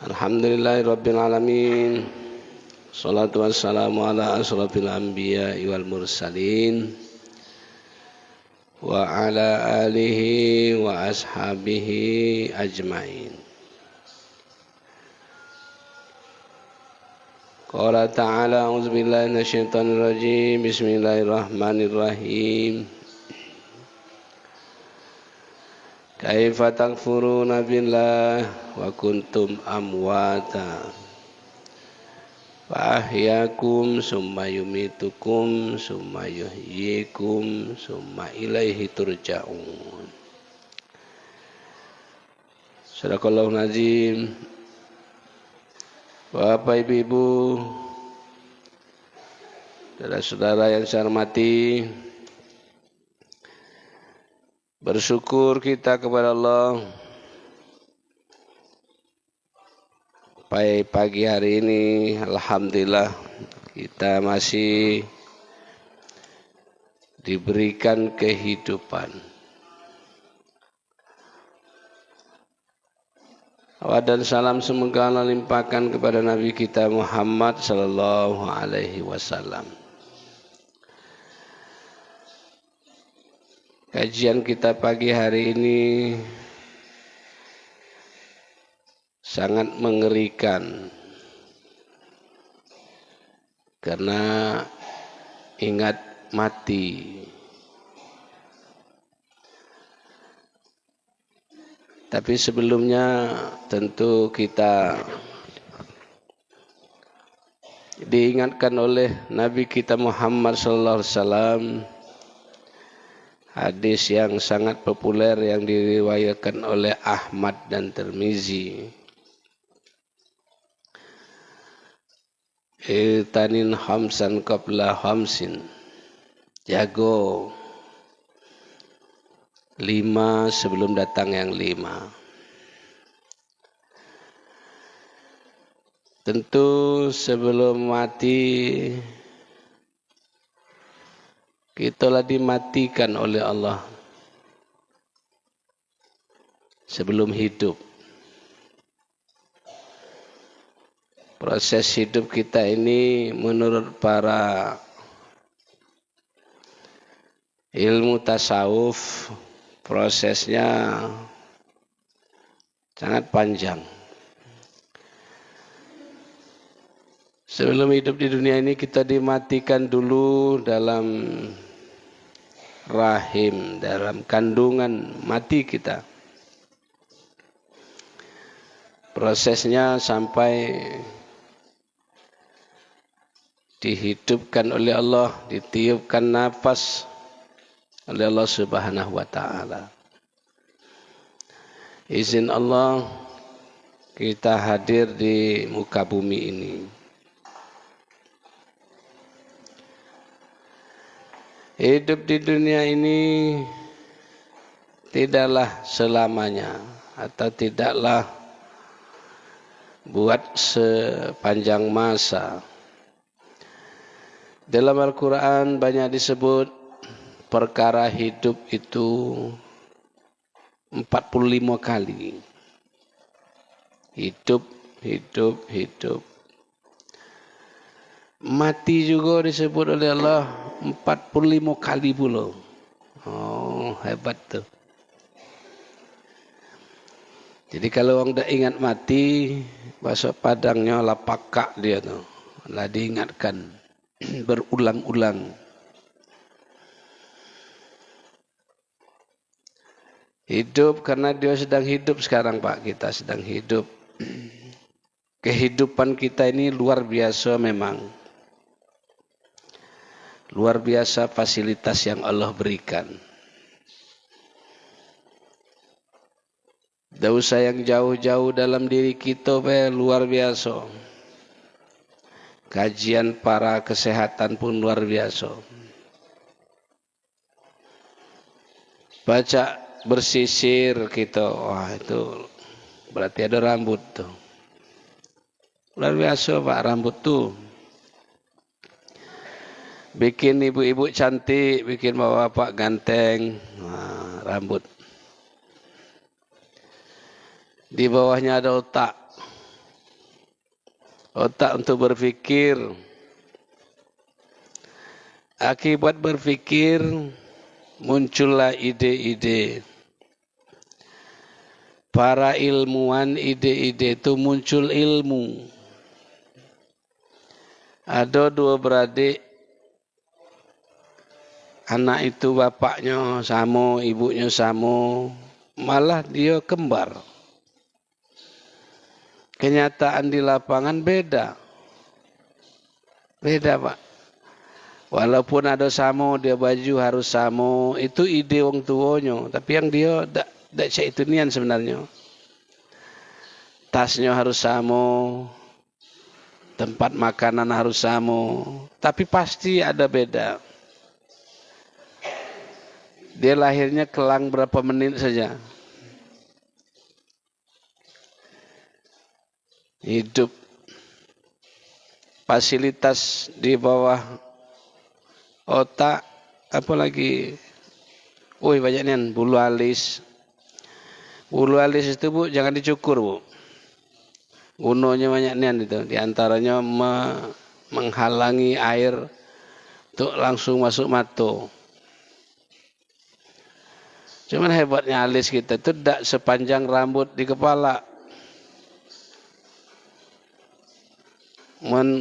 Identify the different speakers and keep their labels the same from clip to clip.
Speaker 1: Alhamdulillahi Rabbil Alamin. Salatu wassalamu ala asrafil anbiya wal mursalin wa ala alihi wa ashabihi ajmain. Qala ta'ala a'udzu billahi minasyaitonir rajim. Bismillahirrahmanirrahim. Kaifa takfuruna billah wa kuntum amwata fa ahyakum summa yumitukum summa yuhyikum summa ilaihi turja'un. Sadaqallahul azim. Bapak Ibu, saudara-saudara yang saya hormati, bersyukur kita kepada Allah pada pagi hari ini. Alhamdulillah kita masih diberikan kehidupan. Salawat dan salam semoga Allah limpahkan kepada Nabi kita Muhammad sallallahu alaihi wasallam. Kajian kita pagi hari ini sangat mengerikan karena ingat mati. Tapi sebelumnya tentu kita diingatkan oleh Nabi kita Muhammad sallallahu alaihi wasallam hadis yang sangat populer yang diriwayatkan oleh Ahmad dan Tirmizi. Tanin hamsan qabla hamsin. Jago 5 sebelum datang yang 5. Tentu sebelum mati kita telah dimatikan oleh Allah sebelum hidup. Proses hidup kita ini menurut para ilmu tasawuf prosesnya sangat panjang. Sebelum hidup di dunia ini kita dimatikan dulu dalam rahim, dalam kandungan mati kita. Prosesnya sampai dihidupkan oleh Allah, ditiupkan nafas oleh Allah Subhanahu wa ta'ala. Izin Allah kita hadir di muka bumi ini. Hidup di dunia ini tidaklah selamanya atau tidaklah buat sepanjang masa. Dalam Al-Quran banyak disebut perkara hidup itu 45 kali. Hidup. Mati juga disebut oleh Allah 45 kali pula. Oh, hebat tuh. Jadi kalau orang dah ingat mati, bahasa Padangnya lah pakak dia tuh. Lah diingatkan berulang-ulang. Hidup karena dia sedang hidup sekarang Pak, kita sedang hidup. Kehidupan kita ini luar biasa memang. Luar biasa fasilitas yang Allah berikan. Tidak usah yang jauh-jauh dalam diri kita, luar biasa. Kajian para kesehatan pun luar biasa. Baca bersisir kita, wah itu berarti ada rambut tuh. Luar biasa Pak rambut tuh. Bikin ibu-ibu cantik, bikin bapak-bapak ganteng, nah, rambut. Di bawahnya ada otak. otak untuk berpikir. Akibat berpikir muncullah ide-ide. Para ilmuwan ide-ide itu muncul ilmu. Ada dua beradik, anak itu bapaknya sama, ibunya sama, malah dia kembar. Kenyataan di lapangan beda. Beda, Pak. Walaupun ada sama, dia baju harus sama, itu ide wong tuanya. Tapi yang dia tak cek itu nian sebenarnya. Tasnya harus sama, tempat makanan harus sama, tapi pasti ada beda. Dia lahirnya kelang berapa menit saja. Hidup fasilitas di bawah otak, apalagi banyak nian bulu alis. Bulu alis itu Bu jangan dicukur Bu. Gunanya banyak nian itu. Di antaranya menghalangi air untuk langsung masuk mata. Cuman hebatnya alis kita itu tidak sepanjang rambut di kepala.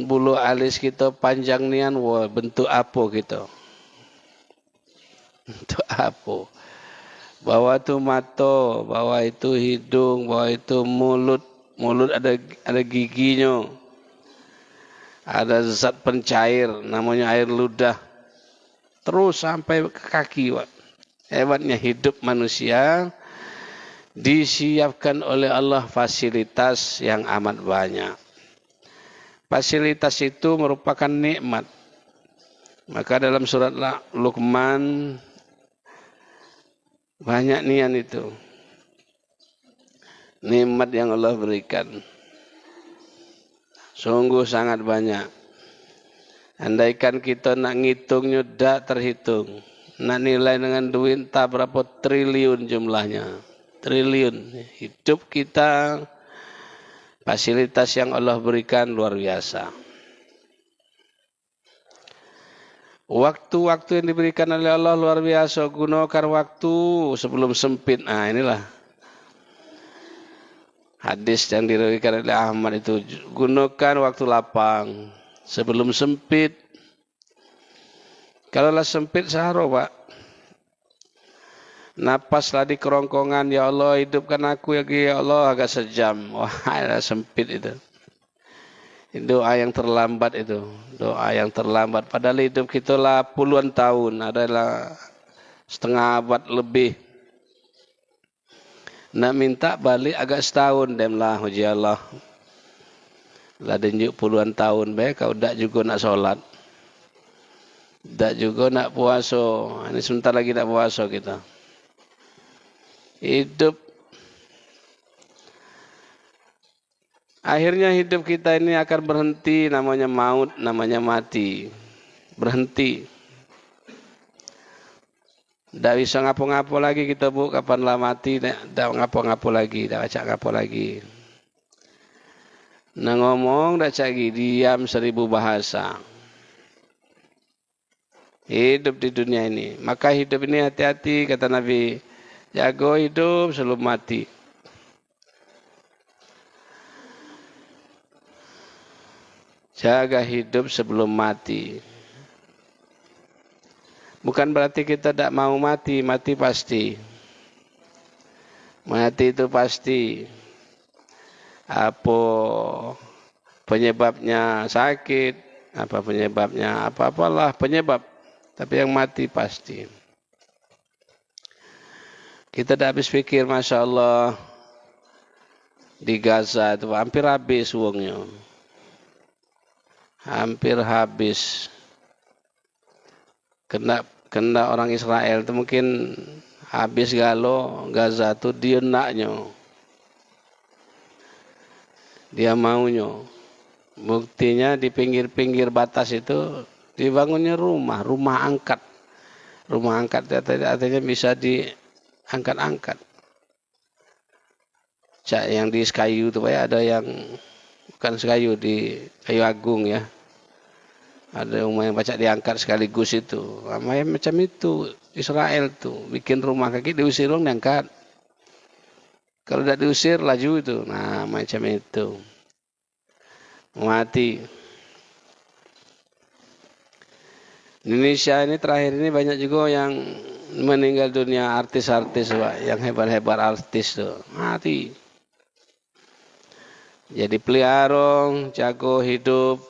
Speaker 1: Bulu alis kita panjang nian, wah bentuk apa kita? Bentuk apa? Bawah itu mata, bawah itu hidung, bawah itu mulut. Mulut ada giginya. Ada zat pencair, namanya air ludah. Terus sampai ke kaki, Pak. Hebatnya hidup manusia disiapkan oleh Allah fasilitas yang amat banyak. Fasilitas itu merupakan nikmat. Maka dalam surat Luqman banyak nian itu. Nikmat yang Allah berikan. Sungguh sangat banyak. Andaikan kita nak ngitungnya tak terhitung. Nak nilai dengan duit tak berapa triliun jumlahnya. Triliun. Hidup kita, fasilitas yang Allah berikan luar biasa. Waktu-waktu yang diberikan oleh Allah luar biasa. Gunakan waktu sebelum sempit. Nah inilah hadis yang diriwayatkan oleh Ahmad itu. Gunakan waktu lapang sebelum sempit. Kalaulah sempit seharo Pak. Napaslah di kerongkongan, ya Allah hidupkan aku ya Allah agak sejam. Wah sempit itu. Doa yang terlambat itu. Doa yang terlambat. Padahal hidup kita lah puluhan tahun. Adalah setengah abad lebih. Nak minta balik agak setahun. Demlah uji Allah. Lah denjuk puluhan tahun. Baik kau tak juga nak solat. Tak juga nak puasa. Ini sebentar lagi nak puasa kita. Hidup. Akhirnya hidup kita ini akan berhenti. Namanya maut, namanya mati. Berhenti. Tak bisa ngapo-ngapo lagi kita Bu. Kapanlah mati. Tak ngapo-ngapo lagi. Tak acak ngapo lagi. Nah ngomong tak cagi. Diam 1000 bahasa. Hidup di dunia ini. Maka hidup ini hati-hati kata Nabi. Jago hidup sebelum mati. Jaga hidup sebelum mati. Bukan berarti kita tak mau mati. Mati pasti. Mati itu pasti. Apa penyebabnya sakit. Apa penyebabnya. Apa-apalah penyebab. Tapi yang mati pasti. Kita dah habis fikir, Masya Allah, di Gaza itu hampir habis uangnya. Hampir habis. Kena orang Israel itu mungkin habis galau Gaza itu dia naknya. Dia maunya. Buktinya di pinggir-pinggir batas itu dibangunnya rumah angkat. Rumah angkat artinya bisa diangkat-angkat. Yang di kayu itu ada yang bukan sekayu, di kayu agung ya. Ada rumah yang baca diangkat sekaligus itu. Macam itu Israel tuh bikin rumah kaki diusir orang diangkat. Kalau tidak diusir laju itu. Nah macam itu. Mati. Indonesia ini terakhir ini banyak juga yang meninggal dunia, artis-artis Pak, yang hebat-hebat artis tuh mati. Jadi peliharong, jago hidup.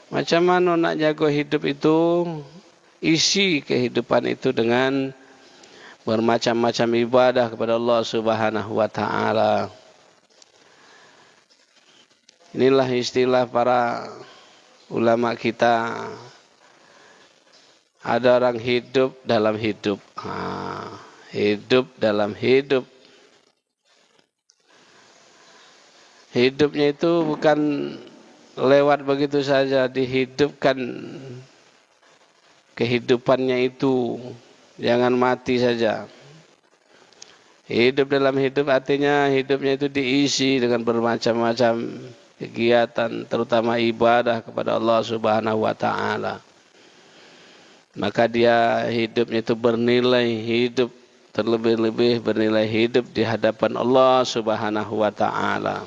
Speaker 1: Macam mana nak jago hidup itu? Isi kehidupan itu dengan bermacam-macam ibadah kepada Allah Subhanahu wa taala. Inilah istilah para ulama kita. Ada orang hidup dalam hidup. Hidup dalam hidup. Hidupnya itu bukan lewat begitu saja, dihidupkan kehidupannya itu. Jangan mati saja. Hidup dalam hidup artinya hidupnya itu diisi dengan bermacam-macam kegiatan, terutama ibadah kepada Allah Subhanahu wa taala. Maka dia hidupnya itu bernilai hidup, terlebih-lebih bernilai hidup di hadapan Allah Subhanahu wa taala.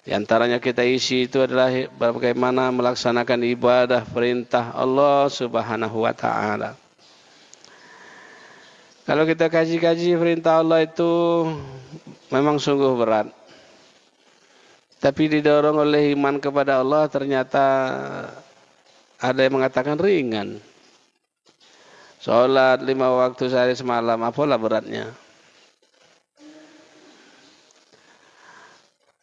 Speaker 1: Di antaranya kita isi itu adalah bagaimana melaksanakan ibadah perintah Allah Subhanahu wa taala. Kalau kita kaji-kaji perintah Allah itu memang sungguh berat. Tapi didorong oleh iman kepada Allah ternyata ada yang mengatakan ringan. Salat 5 waktu sehari semalam, apalah beratnya?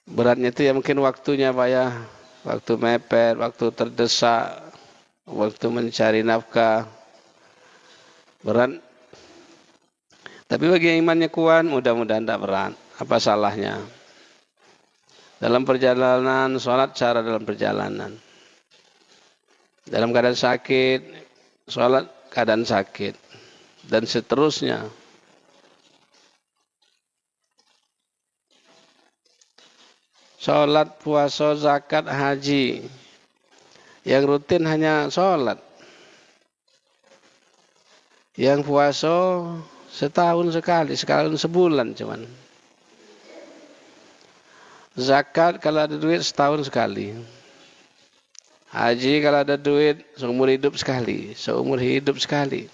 Speaker 1: Beratnya itu ya mungkin waktunya Pak ya. Waktu mepet, waktu terdesak, waktu mencari nafkah. Berat. Tapi bagi yang imannya kuat, mudah-mudahan tidak berat. Apa salahnya? Dalam perjalanan, salat cara dalam perjalanan. Dalam keadaan sakit, sholat keadaan sakit, dan seterusnya. Sholat, puasa, zakat, haji. Yang rutin hanya sholat. Yang puasa setahun sekali, sekali sebulan cuman. Zakat kalau ada duit setahun sekali. Haji kalau ada duit seumur hidup sekali, seumur hidup sekali.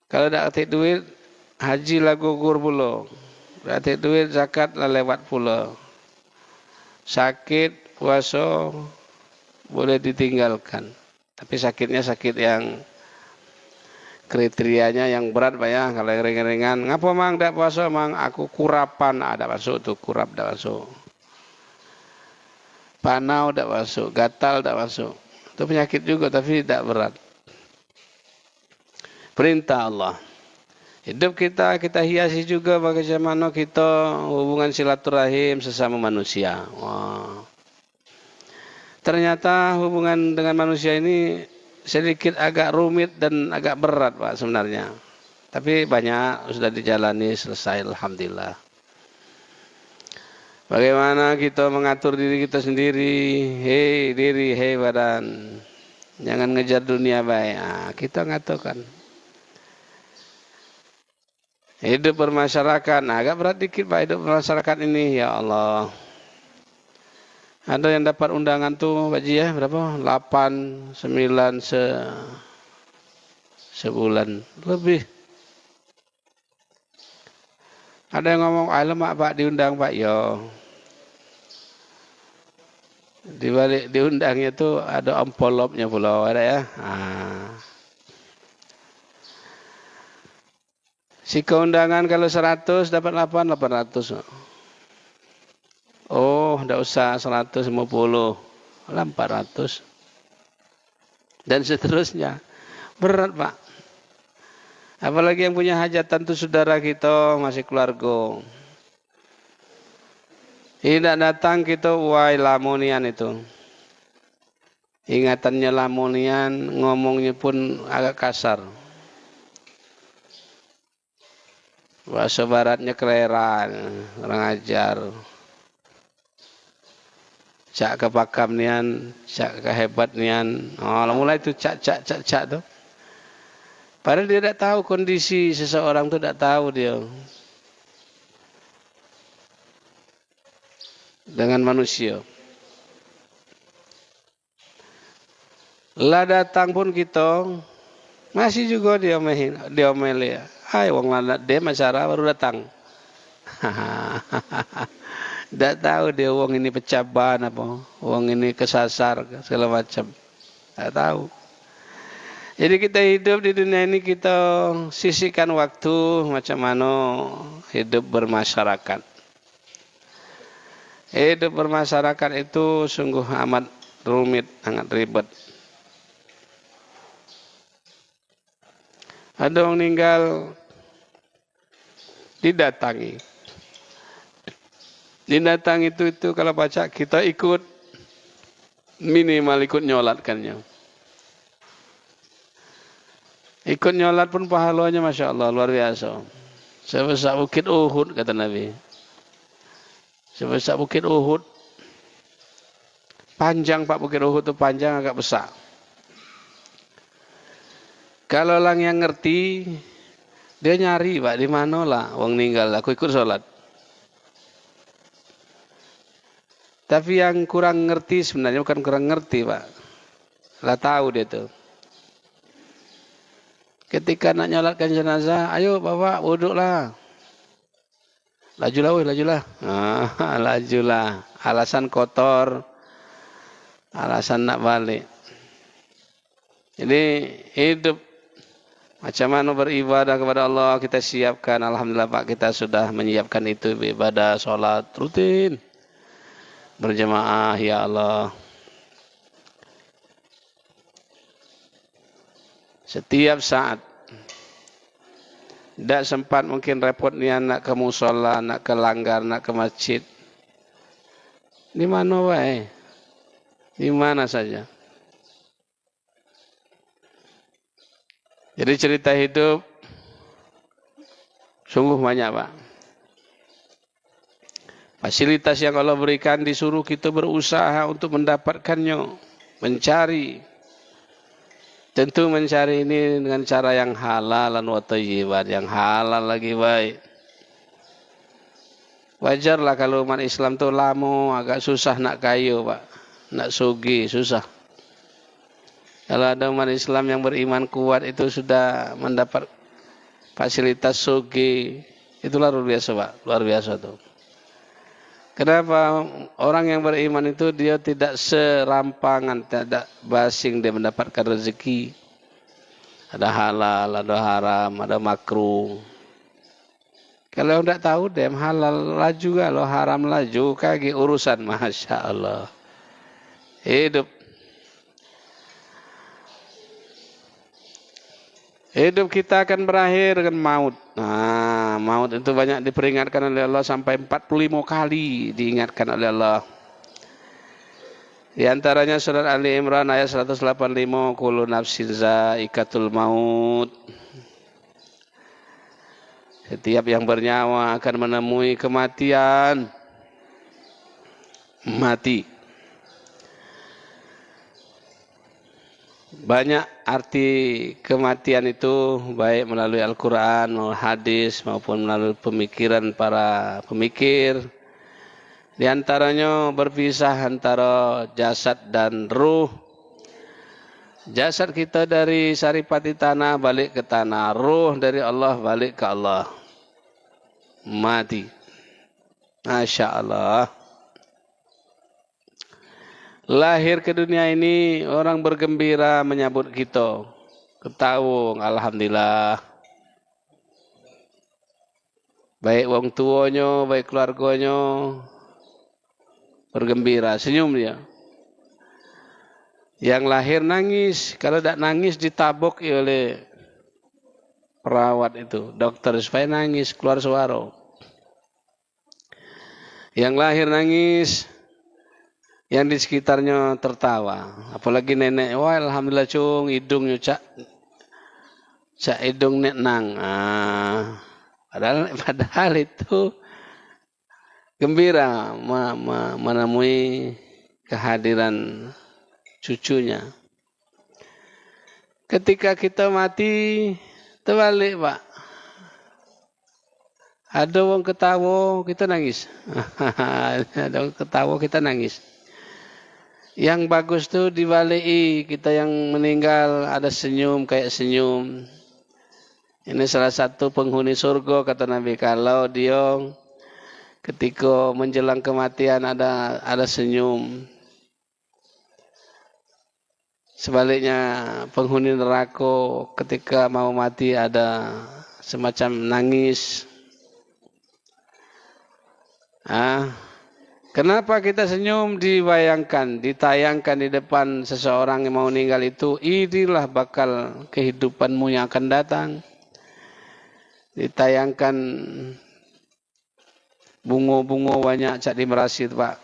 Speaker 1: Kalau tak ada duit, haji lah gugur pula. Tak ada duit, zakat lah lewat pula. Sakit, puasa boleh ditinggalkan. Tapi sakitnya sakit yang kriterianya yang berat Pak ya. Kalau yang ringan-ringan, ngapa mang tak puasa mang? Aku kurapan, ada masuk tuh kurap tak masuk. Panau tak masuk, gatal tak masuk. Itu penyakit juga tapi tidak berat. Perintah Allah. Hidup kita hiasi juga bagaimana kita hubungan silaturahim sesama manusia. Wow. Ternyata hubungan dengan manusia ini sedikit agak rumit dan agak berat Pak sebenarnya. Tapi banyak sudah dijalani selesai alhamdulillah. Bagaimana kita mengatur diri kita sendiri, hei diri, hei badan, jangan ngejar dunia baik. Kita ngaturkan. Hidup bermasyarakat, agak berat dikit Pak hidup bermasyarakat ini, ya Allah. Ada yang dapat undangan tuh Pak Ji ya, berapa? 8, 9 sebulan lebih. Ada yang ngomong, alamak Pak diundang Pak, yo. Di balik diundangnya itu ada envelopnya pula ada ya. Si keundangan kalau 100 dapat 800. Oh, enggak usah 150. 400. Dan seterusnya. Berat, Pak. Apalagi yang punya hajatan itu saudara kita, masih keluarga. Tidak datang kita wai lamonian itu. Ingatannya lamonian, ngomongnya pun agak kasar. Bahasa baratnya keleran, kurang ajar. Cak kepakam nian, cak kehebat nian. Oh, mulai itu cak tuh. Padahal dia tidak tahu kondisi seseorang tuh, tidak tahu dia dengan manusia. Lah datang pun kita masih juga diomeli. Hai wong lanat dia masyarakat baru datang. Tidak tahu dia wong ini pecaban apa, wong ini kesasar segala macam. Tidak tahu. Jadi kita hidup di dunia ini, kita sisihkan waktu macam mana hidup bermasyarakat. Hidup bermasyarakat itu sungguh amat rumit, sangat ribet. Ada orang meninggal, didatangi. Didatangi itu kalau baca kita ikut, minimal ikut nyolatkannya. Ikut nyolat pun pahalanya Masya Allah luar biasa. Sebesar bukit Uhud kata Nabi. Sebesar bukit Uhud. Panjang Pak bukit Uhud itu panjang, agak besar. Kalau orang yang ngerti, dia nyari Pak di mana lah wong ninggal, aku ikut sholat. Tapi yang kurang ngerti sebenarnya bukan kurang ngerti Pak. Lah tahu dia tuh. Ketika nak nyolatkan jenazah, ayo bapak wuduk lah. Lajulah weh, lajulah. Lajulah. Alasan kotor, alasan nak balik. Jadi hidup macam mana beribadah kepada Allah kita siapkan. Alhamdulillah Pak, kita sudah menyiapkan itu ibadah sholat rutin berjamaah ya Allah. Setiap saat. Tidak sempat mungkin repot niat nak ke musola, nak ke langgar, nak ke masjid. Di mana wae? Di mana saja. Jadi cerita hidup sungguh banyak Pak. Fasilitas yang Allah berikan disuruh kita berusaha untuk mendapatkannya, mencari. Tentu mencari ini dengan cara yang halal dan thayyiban, yang halal lagi baik. Wajarlah kalau umat Islam itu lama, agak susah nak kayu Pak, nak sugi susah. Kalau ada umat Islam yang beriman kuat itu sudah mendapat fasilitas sugi, itulah luar biasa Pak, luar biasa tuh. Kenapa orang yang beriman itu dia tidak serampangan, tidak basing dia mendapatkan rezeki. Ada halal, ada haram, ada makruh. Kalau tidak tahu dia halal laju kalau haram laju kaki urusan Masya Allah. Hidup kita akan berakhir dengan maut. Nah, maut itu banyak diperingatkan oleh Allah sampai 45 kali diingatkan oleh Allah. Di antaranya surat Ali Imran ayat 185, kullu nafsin za'iqatul maut. Setiap yang bernyawa akan menemui kematian. Mati. Banyak arti kematian itu baik melalui Al-Quran, hadis maupun melalui pemikiran para pemikir. Di antaranya berpisah antara jasad dan ruh. Jasad kita dari saripati tanah balik ke tanah, ruh dari Allah balik ke Allah. Mati. Masya Allah. Lahir ke dunia ini orang bergembira menyambut kita. Ketawung, alhamdulillah. Baik wong tuanya, baik keluarganya bergembira, senyum dia. Yang lahir nangis, kalau tidak nangis ditabok oleh perawat itu, dokter supaya nangis keluar suara. Yang lahir nangis, yang di sekitarnya tertawa. Apalagi nenek, wah alhamdulillah cung, hidungnya cak hidung nek nang. Padahal itu gembira menemui kehadiran cucunya. Ketika kita mati, terbalik Pak. Ada orang ketawa, kita nangis. Ada orang ketawa, kita nangis. Yang bagus tuh dibalik kita yang meninggal ada senyum kayak senyum. Ini salah satu penghuni surga kata Nabi, kalau dia ketika menjelang kematian ada senyum. Sebaliknya penghuni neraka ketika mau mati ada semacam nangis. Kenapa kita senyum? Ditayangkan di depan seseorang yang mau meninggal itu, inilah bakal kehidupanmu yang akan datang. Ditayangkan bunga-bunga banyak cak di Merasid Pak.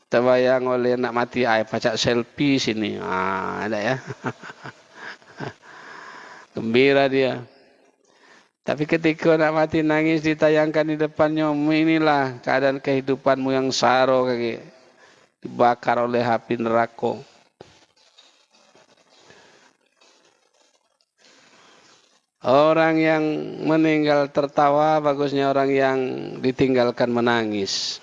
Speaker 1: Terbayang oleh nak mati pacak selfie sini. Ada ya. Gembira dia. Tapi ketika nak mati nangis ditayangkan di depannya, inilah keadaan kehidupanmu yang saro kaki dibakar oleh api neraka. Orang yang meninggal tertawa, bagusnya orang yang ditinggalkan menangis.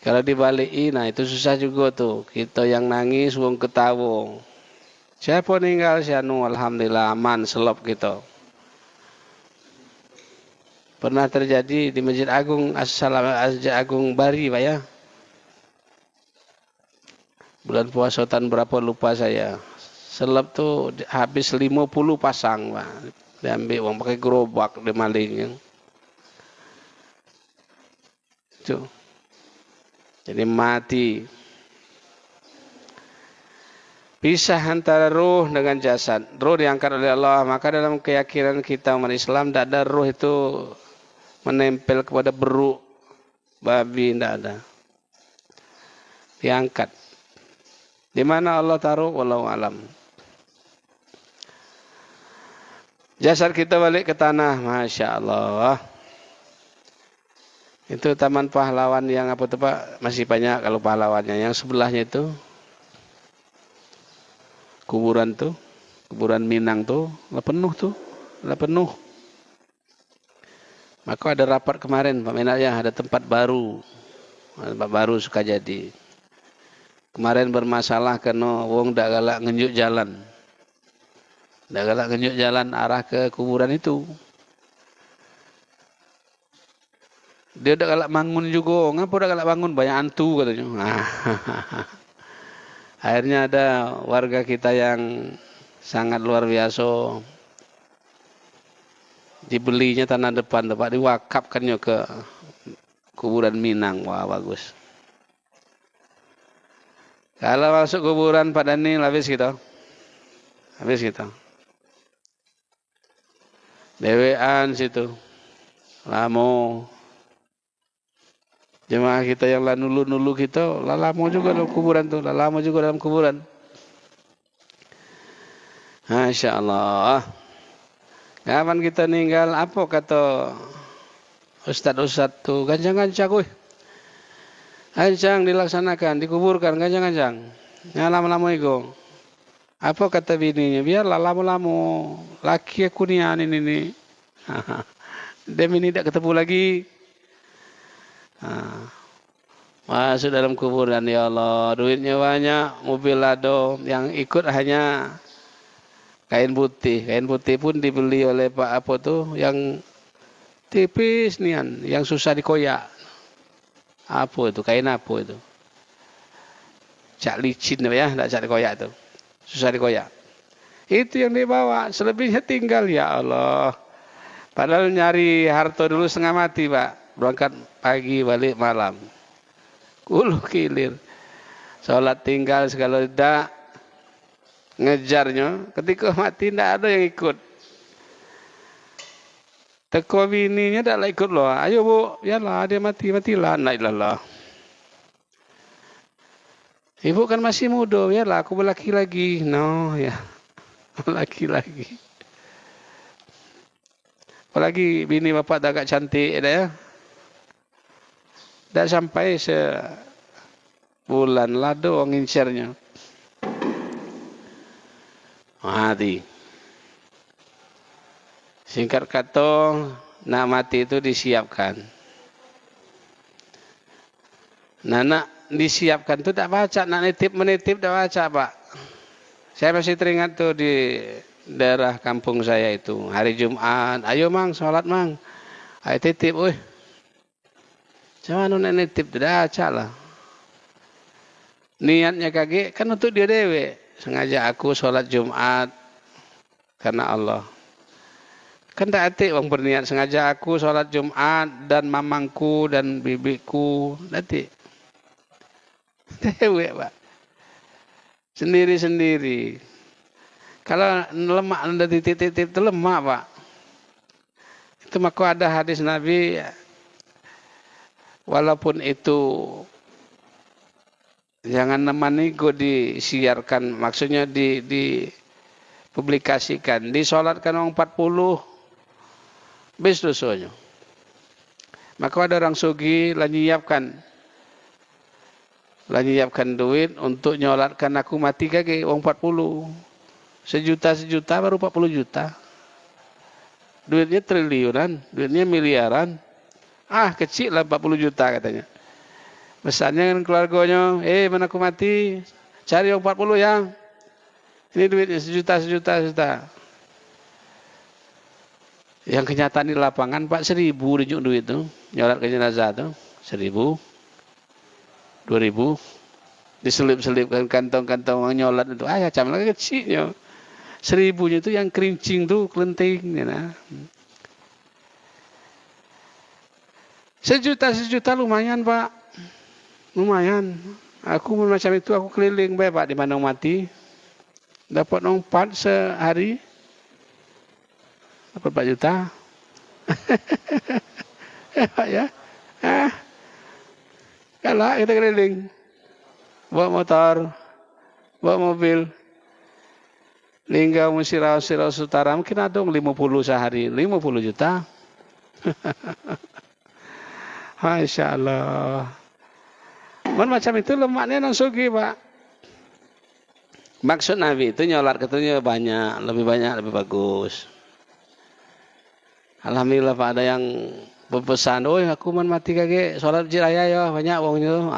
Speaker 1: Kalau dibalik nah itu susah juga tuh. Kita yang nangis, wong ketawa. Siapa meninggal? Sianu, alhamdulillah aman, selop gitu. Pernah terjadi di Masjid Agung Agung Bari, Pak ya. Bulan puasa tahun berapa lupa saya. Selop tuh habis 50 pasang, Pak. Diambil uang pakai gerobak di maling. Tuh. Jadi mati. Pisah antara ruh dengan jasad. Ruh diangkat oleh Allah. Maka dalam keyakinan kita umat Islam tidak ada ruh itu menempel kepada beruk babi, tidak ada. Diangkat. Di mana Allah taruh? Wallahu alam. Jasad kita balik ke tanah. Masya Allah. Itu taman pahlawan yang apa tuh Pak? Masih banyak kalau pahlawannya. Yang sebelahnya itu kuburan Minang tuh, lah penuh. Maka ada rapat kemarin Pak Menaknya, ada tempat baru suka jadi. Kemarin bermasalah karena wong dak galak ngenjuk jalan arah ke kuburan itu. Dia dak galak bangun juga, ngapa dak galak bangun? Banyak hantu katanya. Akhirnya ada warga kita yang sangat luar biasa, dibelinya tanah depan, tempat diwakafkannya ke kuburan Minang. Wah bagus. Kalau masuk kuburan Pak Dani habis kita. Dewean situ. Lamo. Jemaah kita yang lah nulu kita, lah lama juga dalam kuburan. Masya Allah. Kapan kita meninggal, apa kata Ustadz tuh, gancang-gancang kuy. Gancang dilaksanakan, dikuburkan, gancang-gancang. Ya lama-lama itu. Apa kata bininya? Biarlah lama-lama. Laki aku ini. Demi ini tidak ketemu lagi. Masuk dalam kuburan, ya Allah, duitnya banyak, mobil ada, yang ikut hanya kain putih pun dibeli oleh Pak apa tuh yang tipis nian, yang susah dikoyak. Apa itu, kain apa itu, cak licin ya, tidak cak dikoyak itu, susah dikoyak. Itu yang dibawa, selebihnya tinggal, ya Allah. Padahal nyari harta dulu setengah mati Pak, berangkat pagi balik malam, ulu kilir, sholat tinggal segala tidak, ngejarnya, ketika mati tidak ada yang ikut. Teko bininya tidak ikut loh, ayo bu, yalah dia matilah, nailah. Ibu kan masih muda, yalah aku berlaki lagi, no ya, laki lagi. Apalagi bini bapak dah agak cantik dah ya. Dah sampai sebulan lado orang ngincernya. Mati. Singkat kata, nak mati itu disiapkan. Nah, nak disiapkan itu tak baca, nak menitip tak baca, Pak. Saya masih teringat tuh di daerah kampung saya itu, hari Jumat, ayo mang, sholat mang. Ayo titip, weh. Cuma nak nitip, tidak baca lah. Niatnya kaget, kan untuk dia dewe. Sengaja aku sholat Jumat, karena Allah. Kan tak atik bang berniat sengaja aku sholat Jumat dan mamangku dan bibiku nanti dewe pak sendiri. Kalau lemak anda titip itu lemak pak. Itu maka ada hadis Nabi walaupun itu jangan nemani gue disiarkan maksudnya dipublikasikan disolatkan orang 40 bes dosanya. Maka ada orang sugi lah nyiapkan duit untuk nyolatkan aku mati kaki uang 40. Sejuta baru 40 juta. Duitnya triliunan, duitnya miliaran. Ah, kecil lah 40 juta katanya. Besarnya kan keluarganya, mana aku mati? Cari uang 40 ya. Ini duitnya sejuta. Yang kenyataan di lapangan Pak 1000 dijuk duit tuh nyolat ke jenazah tuh 1000 2000 diselip-selipkan kantong-kantong nyolat itu cam lagi kecilnya 1000-nya itu yang kerincing tuh kelenting ya nah. Sejuta lumayan Pak lumayan aku macam itu aku keliling bae Pak di mana mati dapat nompat sehari dapat 4 juta. Ya. Kalah kita keliling. Bawa motor, bawa mobil. Linggau Sirau Utara mungkin ada 50 sehari, 50 juta. Masya Allah. Macam itu lemaknya nang sugi, Pak. Maksud Nabi itu nyolat katanya banyak, lebih bagus. Alhamdulillah Pak ada yang berpesan, aku mati kage sholat jiraya ya banyak uangnya.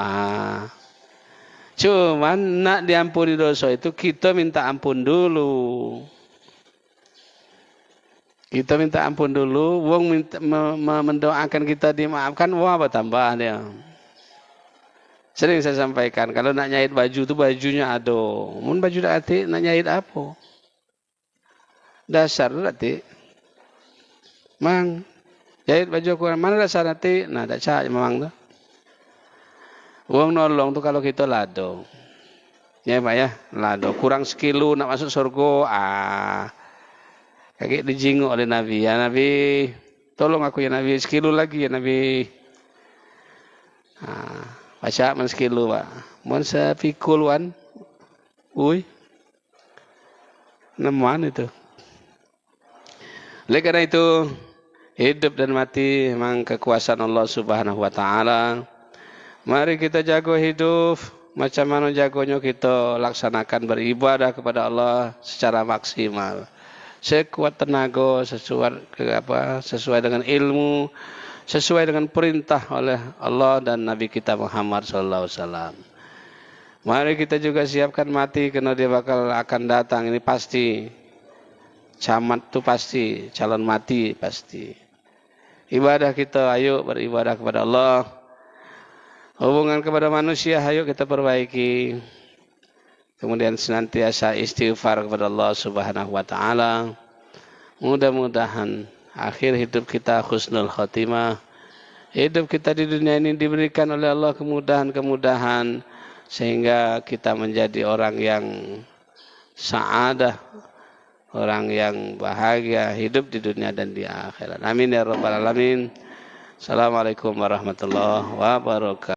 Speaker 1: Cuman nak diampuni dosa itu kita minta ampun dulu. Kita minta ampun dulu, wong minta mendoakan kita dimaafkan, wah bertambah dia. Sering saya sampaikan, kalau nak nyait baju itu bajunya ado. Mun baju dak ati nak nyait apa? Dasar ati. Mang, jahit baju aku mana dasar nanti, nah tak cak memang tu. Uang nolong tu kalau kita lado, ya Pak ya, lado kurang sekilo nak masuk surga, kaki dijinguk oleh Nabi, ya Nabi, tolong aku ya Nabi, sekilo lagi ya Nabi. Baca man sekilo Pak, mon sepikul wan, neman itu. Oleh karena itu hidup dan mati memang kekuasaan Allah Subhanahu wa taala. Mari kita jago hidup macam mana jagonya kita laksanakan beribadah kepada Allah secara maksimal. Sekuat tenaga sesuai dengan ilmu, sesuai dengan perintah oleh Allah dan Nabi kita Muhammad sallallahu alaihi wasallam. Mari kita juga siapkan mati karena dia akan datang ini pasti. Camat itu pasti, calon mati pasti. Ibadah kita, ayo beribadah kepada Allah. Hubungan kepada manusia, ayo kita perbaiki. Kemudian senantiasa istighfar kepada Allah Subhanahu wa taala. Mudah-mudahan akhir hidup kita husnul khotimah. Hidup kita di dunia ini diberikan oleh Allah kemudahan-kemudahan sehingga kita menjadi orang yang sa'adah, orang yang bahagia hidup di dunia dan di akhirat. Amin ya rabbal alamin. Assalamualaikum warahmatullahi wabarakatuh.